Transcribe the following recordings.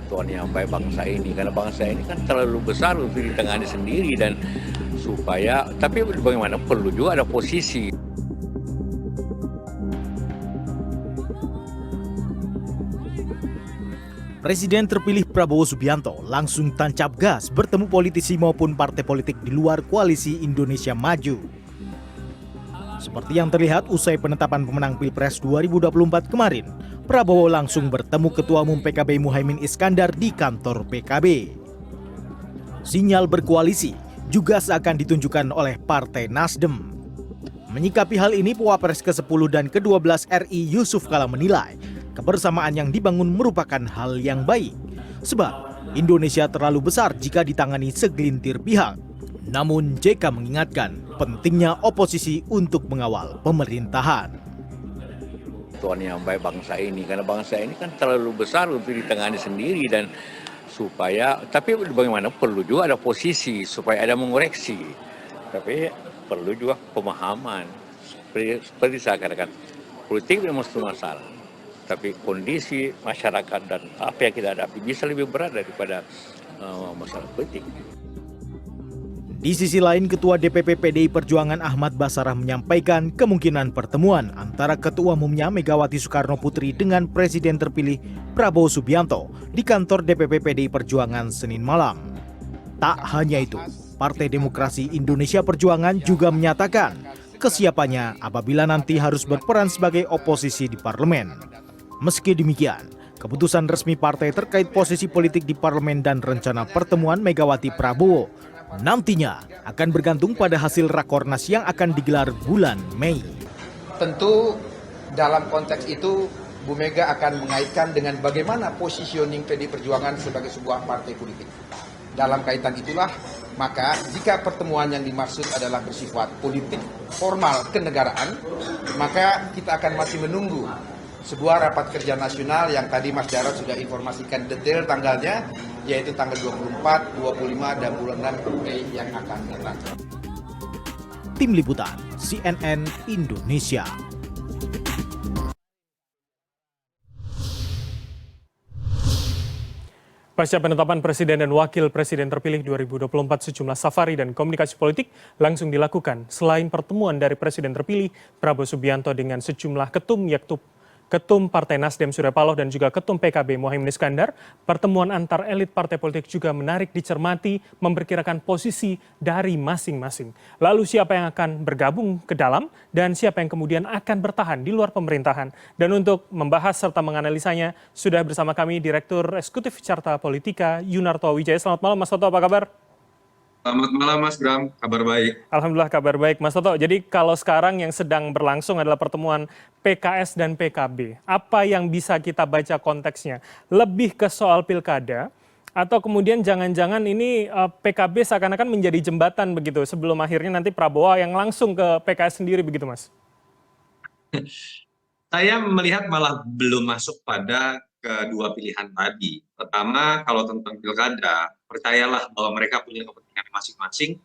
Tuhan yang baik bangsa ini, karena bangsa ini kan terlalu besar untuk ditangani sendiri dan tapi bagaimana perlu juga ada posisi. Presiden terpilih Prabowo Subianto langsung tancap gas bertemu politisi maupun partai politik di luar koalisi Indonesia Maju. Seperti yang terlihat usai penetapan pemenang Pilpres 2024 kemarin, Prabowo langsung bertemu Ketua Umum PKB Muhaimin Iskandar di kantor PKB. Sinyal berkoalisi juga seakan ditunjukkan oleh Partai Nasdem. Menyikapi hal ini, Pewapres ke-10 dan ke-12 RI Yusuf Kala menilai kebersamaan yang dibangun merupakan hal yang baik. Sebab Indonesia terlalu besar jika ditangani segelintir pihak. Namun JK mengingatkan pentingnya oposisi untuk mengawal pemerintahan. Tuhan yang baik bangsa ini, karena bangsa ini kan terlalu besar untuk ditangani sendiri dan tapi bagaimana perlu juga ada posisi supaya ada mengoreksi. Tapi perlu juga pemahaman. Seperti saya katakan, politik memang satu masalah. Tapi kondisi masyarakat dan apa yang kita hadapi bisa lebih berat daripada masalah politik. Di sisi lain, Ketua DPP PDI Perjuangan Ahmad Basarah menyampaikan kemungkinan pertemuan antara Ketua Umumnya Megawati Soekarno Putri dengan Presiden terpilih Prabowo Subianto di kantor DPP PDI Perjuangan Senin malam. Tak hanya itu, Partai Demokrasi Indonesia Perjuangan juga menyatakan kesiapannya apabila nanti harus berperan sebagai oposisi di parlemen. Meski demikian, keputusan resmi partai terkait posisi politik di parlemen dan rencana pertemuan Megawati Prabowo nantinya akan bergantung pada hasil Rakornas yang akan digelar bulan Mei. Tentu dalam konteks itu Bu Mega akan mengaitkan dengan bagaimana positioning PDI Perjuangan sebagai sebuah partai politik. Dalam kaitan itulah, maka jika pertemuan yang dimaksud adalah bersifat politik formal kenegaraan, maka kita akan masih menunggu sebuah rapat kerja nasional yang tadi Mas Jarod sudah informasikan detail tanggalnya, yaitu tanggal 24, 25, dan bulan 6 Mei yang akan datang. Tim Liputan CNN Indonesia. Pasca penetapan Presiden dan Wakil Presiden terpilih 2024, sejumlah safari dan komunikasi politik langsung dilakukan. Selain pertemuan dari Presiden terpilih Prabowo Subianto dengan sejumlah ketum, yaitu Ketum Partai Nasdem Surya Paloh dan juga Ketum PKB Muhaimin Iskandar, pertemuan antar elit partai politik juga menarik dicermati memperkirakan posisi dari masing-masing. Lalu siapa yang akan bergabung ke dalam dan siapa yang kemudian akan bertahan di luar pemerintahan. Dan untuk membahas serta menganalisanya, sudah bersama kami Direktur Eksekutif Carta Politika Yunarto Wijaya. Selamat malam Mas Toto, apa kabar? Selamat malam Mas Bram, kabar baik. Alhamdulillah kabar baik Mas Toto. Jadi kalau sekarang yang sedang berlangsung adalah pertemuan PKS dan PKB. Apa yang bisa kita baca konteksnya? Lebih ke soal pilkada atau kemudian jangan-jangan ini PKB seakan-akan menjadi jembatan begitu sebelum akhirnya nanti Prabowo yang langsung ke PKS sendiri begitu Mas? Saya melihat malah belum masuk pada kedua pilihan tadi. Pertama, kalau tentang pilkada, percayalah bahwa mereka punya kepentingan masing-masing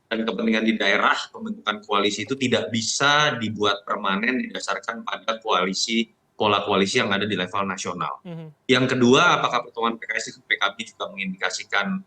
dan kepentingan di daerah. Pembentukan koalisi itu tidak bisa dibuat permanen didasarkan pada pola koalisi yang ada di level nasional. Yang kedua, apakah pertemuan PKS dan PKB juga mengindikasikan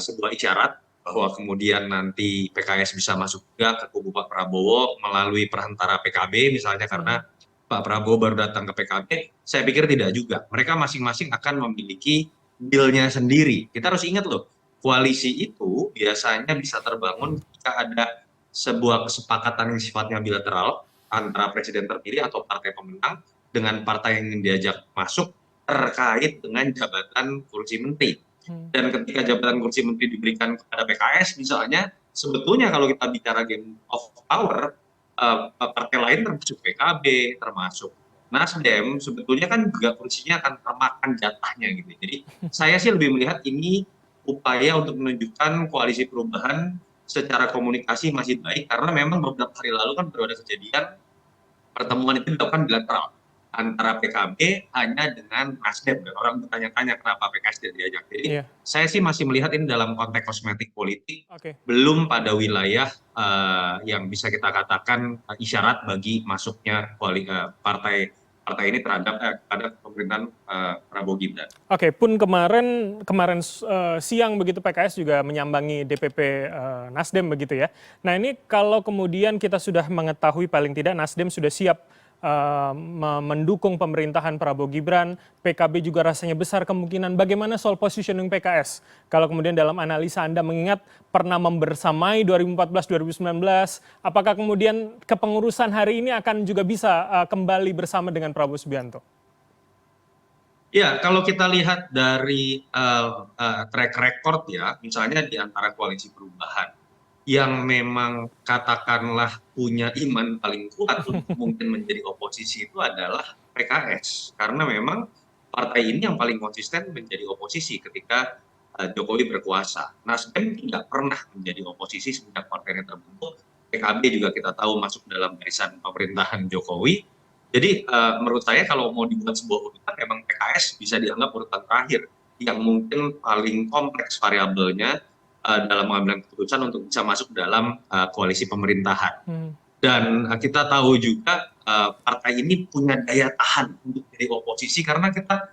sebuah isyarat bahwa kemudian nanti PKS bisa masuk juga ke kubu Pak Prabowo melalui perantara PKB misalnya karena Pak Prabowo baru datang ke PKB, saya pikir tidak juga. Mereka masing-masing akan memiliki deal-nya sendiri. Kita harus ingat loh, koalisi itu biasanya bisa terbangun jika ada sebuah kesepakatan yang sifatnya bilateral antara presiden terpilih atau partai pemenang dengan partai yang ingin diajak masuk terkait dengan jabatan kursi menteri. Dan ketika jabatan kursi menteri diberikan kepada PKS misalnya, sebetulnya kalau kita bicara game of power, partai lain termasuk PKB, termasuk Nasdem, sebetulnya kan juga kursinya akan termakan jatahnya gitu. Jadi saya sih lebih melihat ini upaya untuk menunjukkan koalisi perubahan secara komunikasi masih baik, karena memang beberapa hari lalu kan baru ada kejadian pertemuan itu dilakukan bilateral antara PKB hanya dengan Nasdem, dan orang bertanya-tanya kenapa PKS tidak diajak. Jadi saya sih masih melihat ini dalam konteks kosmetik politik, belum pada wilayah yang bisa kita katakan isyarat bagi masuknya partai partai ini terhadap pemerintahan Prabowo Gibran. Oke, pun kemarin siang begitu PKS juga menyambangi DPP Nasdem begitu ya. Nah ini kalau kemudian kita sudah mengetahui paling tidak Nasdem sudah siap mendukung pemerintahan Prabowo Gibran, PKB juga rasanya besar kemungkinan. Bagaimana soal positioning PKS? Kalau kemudian dalam analisa Anda mengingat pernah membersamai 2014-2019, apakah kemudian kepengurusan hari ini akan juga bisa kembali bersama dengan Prabowo Subianto? Ya, kalau kita lihat dari track record ya, misalnya di antara koalisi perubahan, yang memang katakanlah punya iman paling kuat untuk mungkin menjadi oposisi itu adalah PKS. Karena memang partai ini yang paling konsisten menjadi oposisi ketika Jokowi berkuasa. Nasdem tidak pernah menjadi oposisi sejak partainya terbentuk. PKB juga kita tahu masuk dalam barisan pemerintahan Jokowi. Jadi menurut saya kalau mau dibuat sebuah urutan, memang PKS bisa dianggap urutan terakhir yang mungkin paling kompleks variabelnya dalam mengambil keputusan untuk bisa masuk dalam koalisi pemerintahan. Dan kita tahu juga partai ini punya daya tahan untuk jadi oposisi karena kita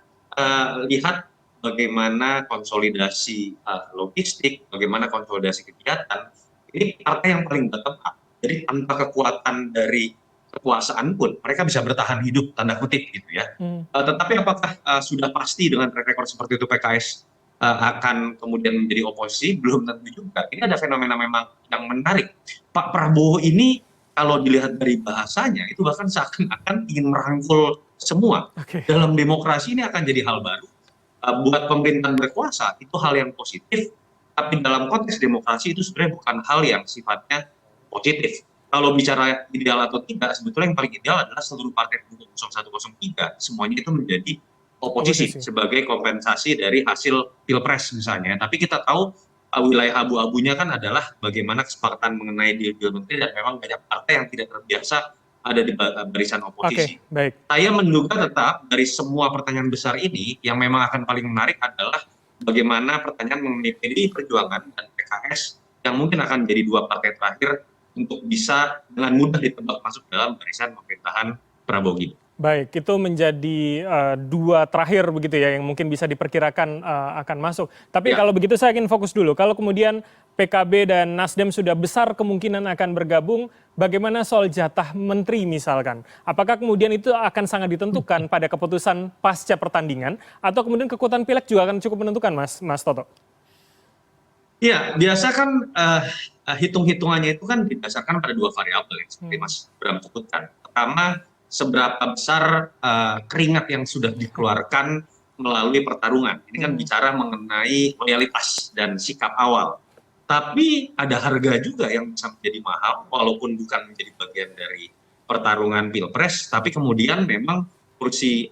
lihat bagaimana konsolidasi logistik, bagaimana konsolidasi kegiatan. Ini partai yang paling bottom up. Jadi tanpa kekuatan dari kekuasaan pun mereka bisa bertahan hidup tanda kutip gitu ya. Tetapi apakah sudah pasti dengan track record seperti itu PKS akan kemudian menjadi oposisi? Belum tentu juga. Ini ada fenomena memang yang menarik. Pak Prabowo ini kalau dilihat dari bahasanya itu bahkan seakan-akan ingin merangkul semua. Dalam demokrasi ini akan jadi hal baru. Buat pemerintahan berkuasa itu hal yang positif, tapi dalam konteks demokrasi itu sebenarnya bukan hal yang sifatnya positif. Kalau bicara ideal atau tidak, sebetulnya yang paling ideal adalah seluruh partai pendukung 0103 semuanya itu menjadi oposisi sebagai kompensasi dari hasil pilpres misalnya. Tapi kita tahu wilayah abu-abunya kan adalah bagaimana kesepakatan mengenai deal menteri, dan memang banyak partai yang tidak terbiasa ada di barisan oposisi. Saya menduga tetap dari semua pertanyaan besar ini yang memang akan paling menarik adalah bagaimana pertanyaan mengenai PDI Perjuangan dan PKS yang mungkin akan menjadi dua partai terakhir untuk bisa dengan mudah ditebak masuk dalam barisan pemerintahan Prabowo Gibran. Baik, itu menjadi dua terakhir begitu ya yang mungkin bisa diperkirakan akan masuk. Tapi kalau begitu saya ingin fokus dulu. Kalau kemudian PKB dan Nasdem sudah besar kemungkinan akan bergabung, bagaimana soal jatah menteri misalkan? Apakah kemudian itu akan sangat ditentukan pada keputusan pasca pertandingan atau kemudian kekuatan pileg juga akan cukup menentukan, Mas Toto? Ya, biasa kan hitung-hitungannya itu kan didasarkan pada dua variabel yang seperti Mas Bram sebutkan. Pertama, seberapa besar keringat yang sudah dikeluarkan melalui pertarungan. Ini kan bicara mengenai loyalitas dan sikap awal. Tapi ada harga juga yang bisa menjadi mahal, walaupun bukan menjadi bagian dari pertarungan pilpres, tapi kemudian memang kursi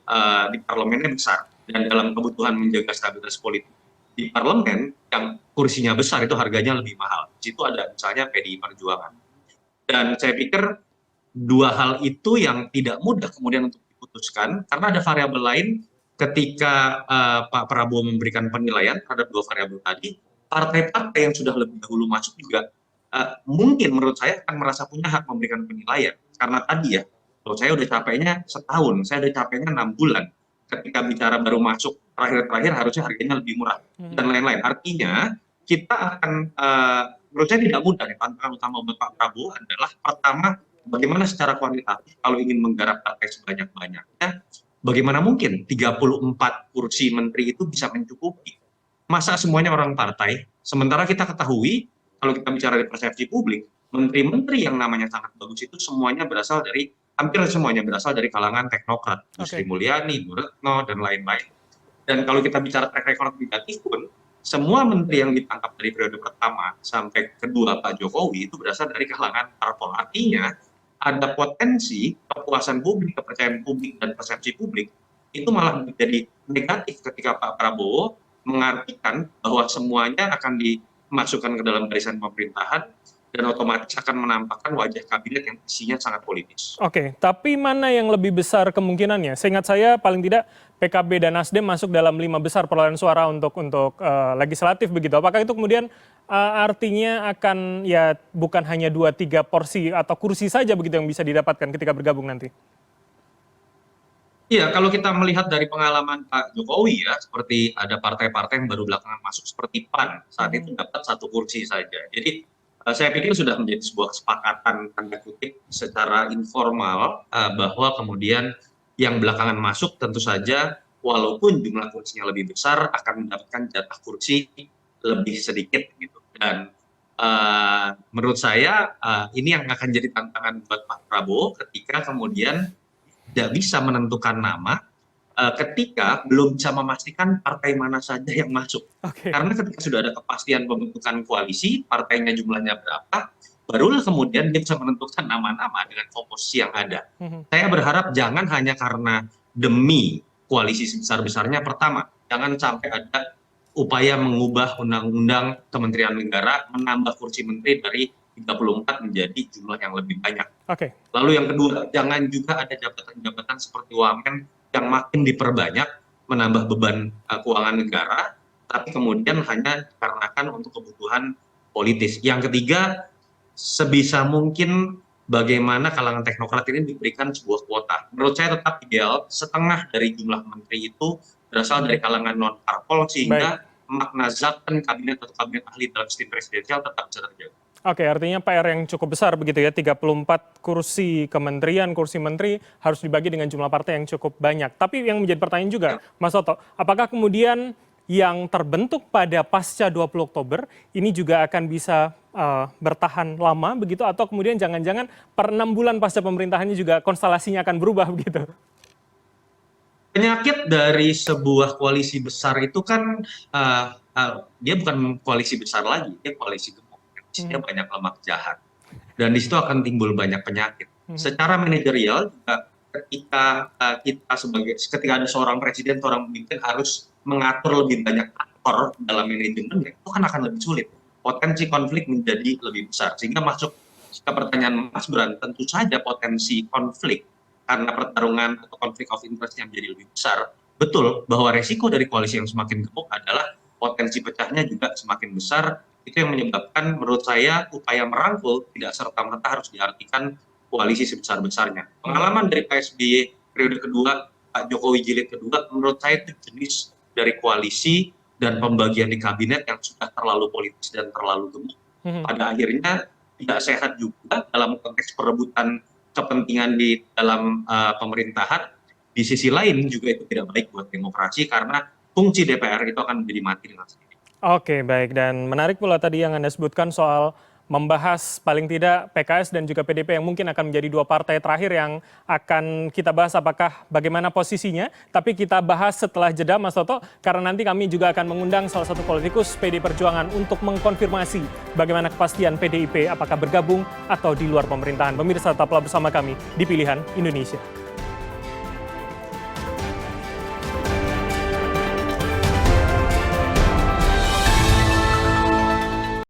di parlemennya besar. Dan dalam kebutuhan menjaga stabilitas politik di parlemen, yang kursinya besar itu harganya lebih mahal. Di situ ada misalnya PDI Perjuangan. Dan saya pikir dua hal itu yang tidak mudah kemudian untuk diputuskan, karena ada variabel lain ketika Pak Prabowo memberikan penilaian terhadap dua variabel tadi, partai-partai yang sudah lebih dahulu masuk juga mungkin menurut saya akan merasa punya hak memberikan penilaian. Karena tadi ya, kalau saya udah capeknya setahun, saya udah capeknya 6 bulan. Ketika bicara baru masuk terakhir-terakhir harusnya harganya lebih murah dan lain-lain. Artinya kita akan menurut saya tidak mudah nih. Tantangan utama buat Pak Prabowo adalah pertama, bagaimana secara kuantitatif kalau ingin menggarap partai sebanyak-banyaknya, bagaimana mungkin 34 kursi menteri itu bisa mencukupi? Masa semuanya orang partai? Sementara kita ketahui, kalau kita bicara di persepsi publik, menteri-menteri yang namanya sangat bagus itu semuanya berasal dari, hampir semuanya berasal dari kalangan teknokrat. Sri Mulyani, Bu Retno, dan lain-lain. Dan kalau kita bicara track record negatif pun, semua menteri yang ditangkap dari periode pertama sampai kedua Pak Jokowi itu berasal dari kalangan parpol. Artinya, ada potensi kepuasan publik, kepercayaan publik, dan persepsi publik itu malah menjadi negatif ketika Pak Prabowo mengartikan bahwa semuanya akan dimasukkan ke dalam barisan pemerintahan dan otomatis akan menampakkan wajah kabinet yang isinya sangat politis. Oke, tapi mana yang lebih besar kemungkinannya? Seingat saya paling tidak PKB dan Nasdem masuk dalam 5 besar perolehan suara untuk legislatif begitu. Apakah itu kemudian artinya akan ya bukan hanya 2-3 porsi atau kursi saja begitu yang bisa didapatkan ketika bergabung nanti? Iya, kalau kita melihat dari pengalaman Pak Jokowi ya, seperti ada partai-partai yang baru belakangan masuk seperti PAN, saat itu dapat 1 kursi saja. Jadi saya pikir sudah menjadi sebuah kesepakatan tanda kutip secara informal bahwa kemudian yang belakangan masuk tentu saja walaupun jumlah kursinya lebih besar akan mendapatkan jatah kursi lebih sedikit gitu. Dan menurut saya ini yang akan jadi tantangan buat Pak Prabowo ketika kemudian tidak bisa menentukan nama ketika belum bisa memastikan partai mana saja yang masuk. Oke. Karena ketika sudah ada kepastian pembentukan koalisi, partainya jumlahnya berapa, barulah kemudian dia bisa menentukan nama-nama dengan komposisi yang ada. Saya berharap jangan hanya karena demi koalisi sebesar-besarnya, pertama, jangan sampai ada upaya mengubah undang-undang Kementerian Negara, menambah kursi menteri dari 34 menjadi jumlah yang lebih banyak. Oke. Lalu yang kedua, jangan juga ada jabatan-jabatan seperti wamen yang makin diperbanyak, menambah beban keuangan negara, tapi kemudian hanya dikarenakan untuk kebutuhan politis. Yang ketiga, sebisa mungkin bagaimana kalangan teknokrat ini diberikan sebuah kuota. Menurut saya tetap ideal setengah dari jumlah menteri itu berasal dari kalangan non-parpol, sehingga makna zakon kabinet atau kabinet ahli dalam sistem presidensial tetap bisa terjaga. Oke, artinya PR yang cukup besar begitu ya, 34 kursi kementerian, kursi menteri harus dibagi dengan jumlah partai yang cukup banyak. Tapi yang menjadi pertanyaan juga, Mas Toto, apakah kemudian yang terbentuk pada pasca 20 Oktober ini juga akan bisa bertahan lama begitu, atau kemudian jangan-jangan per 6 bulan pasca pemerintahannya juga konstelasinya akan berubah begitu? Penyakit dari sebuah koalisi besar itu kan dia bukan koalisi besar lagi, dia koalisi gemuk. Isinya banyak lemak jahat. Dan di situ akan timbul banyak penyakit. Secara manajerial juga ketika ketika ada seorang presiden, seorang pemimpin harus mengatur lebih banyak aktor dalam manajemen, itu kan akan lebih sulit. Potensi konflik menjadi lebih besar. Sehingga masuk ke pertanyaan Mas Bran, tentu saja potensi konflik karena pertarungan atau konflik of interest yang menjadi lebih besar. Betul bahwa resiko dari koalisi yang semakin gemuk adalah potensi pecahnya juga semakin besar. Itu yang menyebabkan menurut saya upaya merangkul tidak serta-merta harus diartikan koalisi sebesar-besarnya. Pengalaman dari Pak SBY periode kedua, Pak Jokowi jilid kedua, menurut saya itu jenis dari koalisi dan pembagian di kabinet yang sudah terlalu politis dan terlalu gemuk. Pada akhirnya tidak sehat juga dalam konteks perebutan kepentingan di dalam pemerintahan. Di sisi lain juga itu tidak baik buat demokrasi karena fungsi DPR itu akan menjadi mati dengan sendiri. Oke, baik. Dan menarik pula tadi yang Anda sebutkan soal membahas paling tidak PKS dan juga PDP yang mungkin akan menjadi 2 partai terakhir yang akan kita bahas apakah bagaimana posisinya. Tapi kita bahas setelah jeda, Mas Toto, karena nanti kami juga akan mengundang salah satu politikus PD Perjuangan untuk mengkonfirmasi bagaimana kepastian PDIP apakah bergabung atau di luar pemerintahan. Pemirsa, tetaplah bersama kami di Pilihan Indonesia.